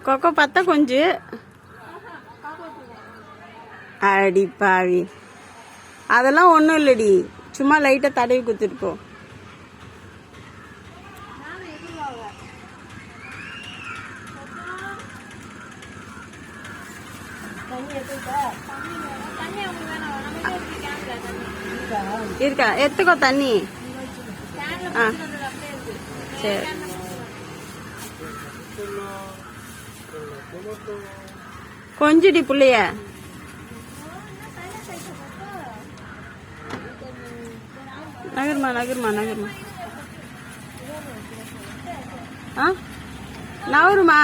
கொக்கோ பார்த்தா கொஞ்சம் அடி பாவி. அதெல்லாம் ஒன்றும் இல்லடி, சும்மா லைட்டாக தடவி குத்துருப்போம். இருக்கா? எடுத்துக்கோ தண்ணி. ஆ சரி. கொஞ்சடி புள்ளைய. நகர்மா நகர்மா நகர்மா. ஆ நவருமா.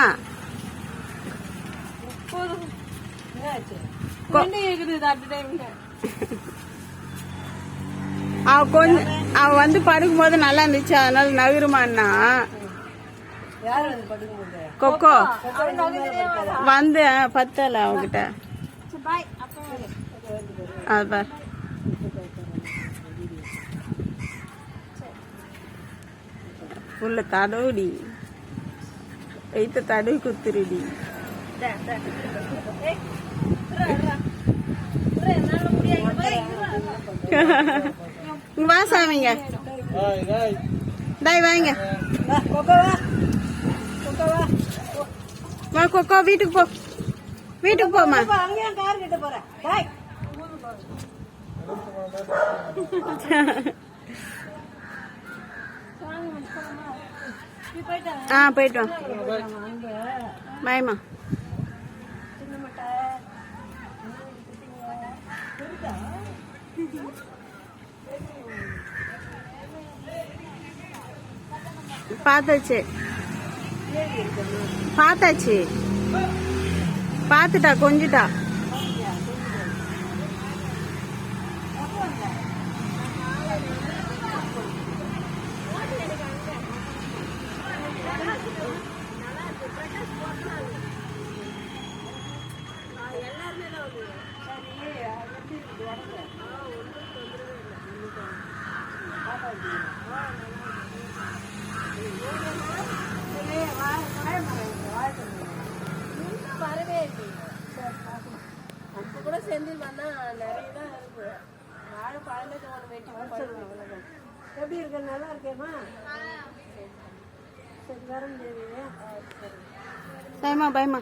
அவ வந்து படுக்கும் போது நல்லா இருந்துச்சு, அதனால நகருமான்னா. கொக்கோ வந்து பத்தல அவகிட்ட. அது உள்ள தடவுடி, வைத்த தடவி குத்துருடி. வா சாமிங்க, டாய் வாங்க. வா கொக்கோ, வீட்டுக்கு போ, வீட்டுக்கு போமா. ஆ போயிட்டு வா. பாய்மா. பார்த்தாச்சு பார்த்தாச்சு, பார்த்துட்டா கொஞ்சிட்டா. செந்தில் வந்தா நிறைய தான் இருக்கு. வாழை பழமே எப்படி இருக்கு? நல்லா இருக்கேம்மா. சரி வர முடியாது. பயமா பயமா.